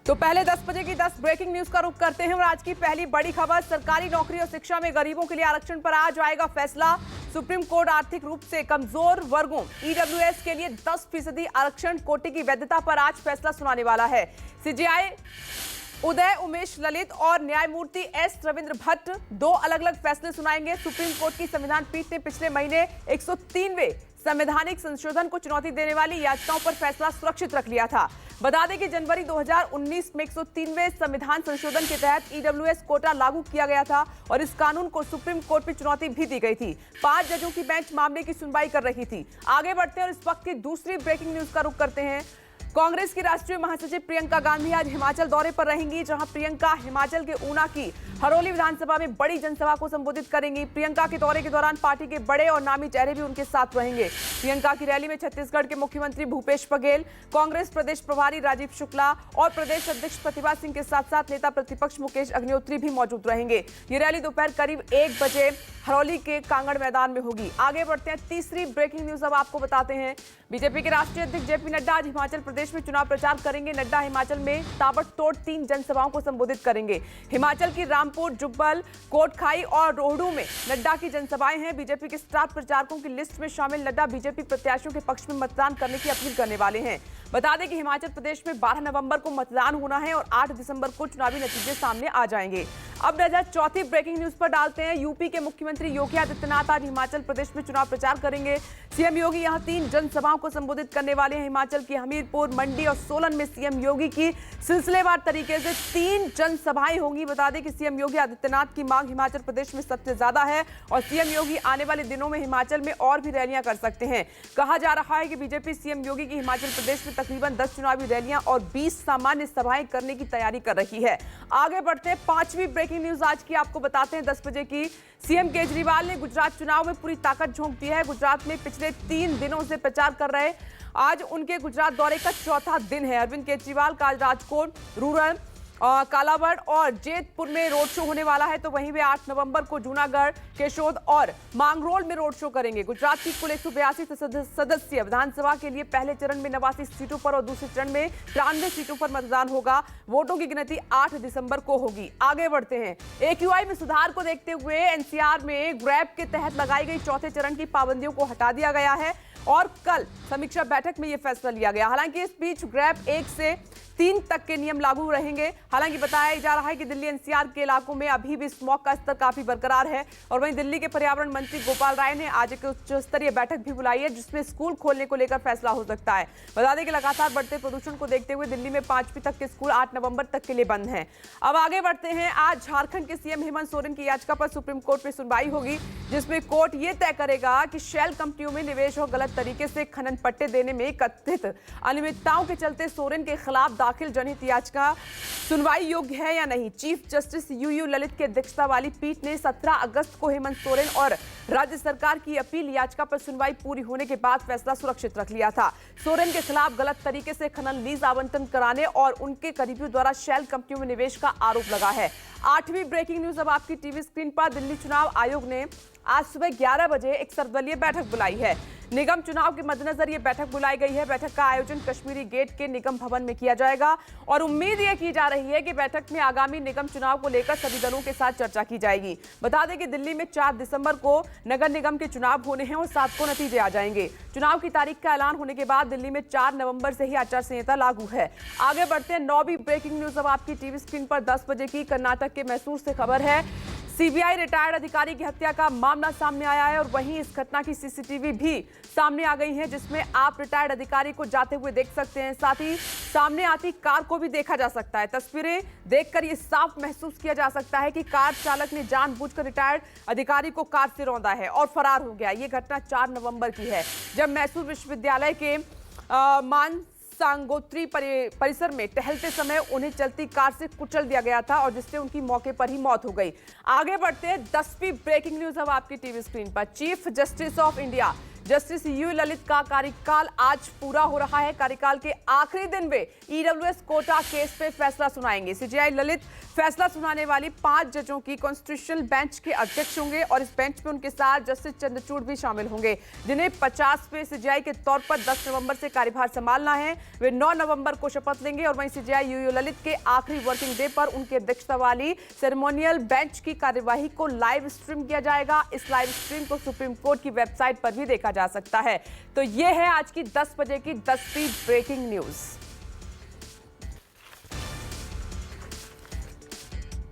तो पहले 10 बजे की 10 ब्रेकिंग न्यूज का रुख करते हैं और आज की पहली बड़ी खबर, सरकारी नौकरी और शिक्षा में गरीबों के लिए आरक्षण पर आज आएगा फैसला। सुप्रीम कोर्ट आर्थिक रूप से कमजोर वर्गों ईडब्ल्यूएस के लिए 10% आरक्षण कोटे की वैधता पर आज फैसला सुनाने वाला है। सीजेआई उदय उमेश ललित और न्यायमूर्ति एस रविंद्र भट्ट दो अलग अलग फैसले सुनाएंगे। सुप्रीम कोर्ट की संविधान पीठ ने पिछले महीने 103वें संवैधानिक संशोधन को चुनौती देने वाली याचिकाओं पर फैसला सुरक्षित रख लिया था। बता दें कि जनवरी 2019 में 103वें संविधान संशोधन के तहत ईडब्ल्यूएस कोटा लागू किया गया था और इस कानून को सुप्रीम कोर्ट में चुनौती भी दी गई थी। 5 जजों की बेंच मामले की सुनवाई कर रही थी। आगे बढ़ते हैं और इस वक्त की दूसरी ब्रेकिंग न्यूज का रुख करते हैं। कांग्रेस की राष्ट्रीय महासचिव प्रियंका गांधी आज हिमाचल दौरे पर रहेंगी, जहां प्रियंका हिमाचल के ऊना की हरोली विधानसभा में बड़ी जनसभा को संबोधित करेंगी। प्रियंका के दौरे के दौरान पार्टी के बड़े और नामी चेहरे भी उनके साथ रहेंगे। प्रियंका की रैली में छत्तीसगढ़ के मुख्यमंत्री भूपेश बघेल, कांग्रेस प्रदेश प्रभारी राजीव शुक्ला और प्रदेश अध्यक्ष प्रतिभा सिंह के साथ साथ नेता प्रतिपक्ष मुकेश अग्निहोत्री भी मौजूद रहेंगे। ये रैली दोपहर करीब 1 बजे हरौली के कांगड़ मैदान में होगी। आगे बढ़ते हैं, तीसरी ब्रेकिंग न्यूज अब आपको बताते हैं। बीजेपी के राष्ट्रीय अध्यक्ष जेपी नड्डा आज हिमाचल प्रदेश में चुनाव प्रचार करेंगे। नड्डा हिमाचल में ताबड़तोड़ 3 जनसभाओं को संबोधित करेंगे। हिमाचल की रामपुर, जुब्बल, कोटखाई और रोहडू में नड्डा की जनसभाएं हैं। बीजेपी के स्टार प्रचारकों की लिस्ट में शामिल नड्डा बीजेपी प्रत्याशियों के पक्ष में मतदान करने की अपील करने वाले हैं। बता दें कि हिमाचल प्रदेश में 12 नवंबर को मतदान होना है और 8 दिसंबर को चुनावी नतीजे सामने आ जाएंगे। अब नजर चौथी ब्रेकिंग न्यूज पर डालते हैं। यूपी के मुख्यमंत्री योगी आदित्यनाथ आज हिमाचल प्रदेश में चुनाव प्रचार करेंगे। सीएम योगी यहां 3 जनसभाओं को संबोधित करने वाले हैं। हिमाचल की हमीरपुर, मंडी और सोलन में सीएम योगी की सिलसिलेवार तरीके से 3 जनसभाएं होंगी। बता दें कि सीएम योगी आदित्यनाथ की मांग हिमाचल प्रदेश में सबसे ज्यादा है और सीएम योगी आने वाले दिनों में हिमाचल में और भी रैलियां कर सकते हैं। कहा जा रहा है कि बीजेपी सीएम योगी की हिमाचल प्रदेश में तकरीबन 10 चुनावी रैलियां और 20 सामान्य सभाएं करने की तैयारी कर रही है। आगे बढ़ते हैं, 5वीं ब्रेकिंग न्यूज आज की आपको बताते हैं 10 बजे की। सीएम केजरीवाल ने गुजरात चुनाव में पूरी ताकत झोंक दी है। गुजरात में पिछले 3 दिनों से प्रचार कर रहे, आज उनके गुजरात दौरे का चौथा दिन है। अरविंद केजरीवाल का आज राजकोट, रूरल, कालावड़ और जेतपुर में रोड शो होने वाला है, तो वहीं वे 8 नवंबर को जूनागढ़, केशोद और मांगरोल में रोड शो करेंगे। गुजरात की कुल 182 सदस्य विधानसभा के लिए पहले चरण में 89 सीटों पर और दूसरे चरण में 93 सीटों पर मतदान होगा। वोटों की गिनती 8 दिसंबर को होगी। आगे बढ़ते हैं, एक्यूआई में सुधार को देखते हुए एनसीआर में ग्रैब के तहत लगाई गई चौथे चरण की पाबंदियों को हटा दिया गया है और कल समीक्षा बैठक में यह फैसला लिया गया। हालांकि इस बीच ग्रैब 1 से 3 तक के नियम लागू रहेंगे। हालांकि बताया जा रहा है कि दिल्ली एनसीआर के इलाकों में अभी भी स्मॉग का स्तर काफी बरकरार है। और वहीं दिल्ली के पर्यावरण मंत्री गोपाल राय ने आज एक उच्च स्तरीय बैठक भी बुलाई है, जिसमें स्कूल खोलने को लेकर फैसला हो सकता है। बता दें कि लगातार बढ़ते प्रदूषण को देखते हुए दिल्ली में 5वीं तक के स्कूल 8 नवंबर तक के लिए बंद हैं। अब आगे बढ़ते हैं, आज झारखंड के सीएम हेमंत सोरेन की याचिका पर सुप्रीम कोर्ट में सुनवाई होगी, जिसमें कोर्ट ये तय करेगा कि शेल कंपनियों में निवेश और गलत तरीके से खनन पट्टे देने में कथित अनियमितताओं के चलते सोरेन के खिलाफ दाखिल जनहित याचिका सुनवाई योग्य है या नहीं। चीफ जस्टिस यूयू ललित की अध्यक्षता वाली पीठ ने 17 अगस्त को हेमंत सोरेन और राज्य सरकार की अपील याचिका पर सुनवाई पूरी होने के बाद फैसला सुरक्षित रख लिया था। सोरेन के खिलाफ गलत तरीके से खनन लीज आवंटन कराने और उनके करीबियों द्वारा शेल कंपनियों में निवेश का आरोप लगा है। 8वीं ब्रेकिंग न्यूज अब आपकी टीवी स्क्रीन पर। दिल्ली चुनाव आयोग ने आज सुबह 11 बजे एक सर्वदलीय बैठक बुलाई है। निगम चुनाव के मद्देनजर यह बैठक बुलाई गई है। बैठक का आयोजन कश्मीरी गेट के निगम भवन में किया जाएगा और उम्मीद यह की जा रही है कि बैठक में आगामी निगम चुनाव को लेकर सभी दलों के साथ चर्चा की जाएगी। बता दें कि दिल्ली में 4 दिसंबर को नगर निगम के चुनाव होने हैं और 7 को नतीजे आ जाएंगे। चुनाव की तारीख का ऐलान होने के बाद दिल्ली में 4 नवंबर से ही आचार संहिता लागू है। आगे बढ़ते हैं, 9वीं ब्रेकिंग न्यूज अब आपकी टीवी स्क्रीन पर 10 बजे की। कर्नाटक के मैसूर से खबर है, सीबीआई रिटायर्ड अधिकारी की हत्या का मामला सामने आया है और वहीं इस घटना की सीसीटीवी भी सामने आ गई है, जिसमें आप रिटायर्ड अधिकारी को जाते हुए देख सकते हैं। साथ ही सामने आती कार को भी देखा जा सकता है। तस्वीरें देखकर यह साफ महसूस किया जा सकता है कि कार चालक ने जानबूझकर रिटायर्ड अधिकारी को कार से रौंदा है और फरार हो गया। यह घटना 4 नवंबर की है, जब मैसूर विश्वविद्यालय के मान सांगोत्री परिसर में टहलते समय उन्हें चलती कार से कुचल दिया गया था और जिससे उनकी मौके पर ही मौत हो गई। आगे बढ़ते हैं, 10वीं ब्रेकिंग न्यूज अब आपकी टीवी स्क्रीन पर। Chief justice of India justice U Lalit का कार्यकाल आज पूरा हो रहा है। कार्यकाल के आखिरी दिन वे ईडब्ल्यूएस कोटा केस पे फैसला सुनाएंगे। सीजेआई ललित फैसला सुनाने वाली 5 जजों की कॉन्स्टिट्यूशनल बेंच के अध्यक्ष होंगे और इस बेंच में उनके साथ जस्टिस चंद्रचूड़ भी शामिल होंगे, जिन्हें 50वें सीजेआई के तौर पर 10 नवंबर से कार्यभार संभालना है। वे 9 नवंबर को शपथ लेंगे और वहीं सीजेआई यू ललित के आखिरी वर्किंग डे पर उनकी अध्यक्षता वाली सेरेमोनियल बेंच की कार्यवाही को लाइव स्ट्रीम किया जाएगा। इस लाइव स्ट्रीम को सुप्रीम कोर्ट की वेबसाइट पर भी देखा जा सकता है। तो यह है आज की 10 बजे की 10वीं ब्रेकिंग न्यूज।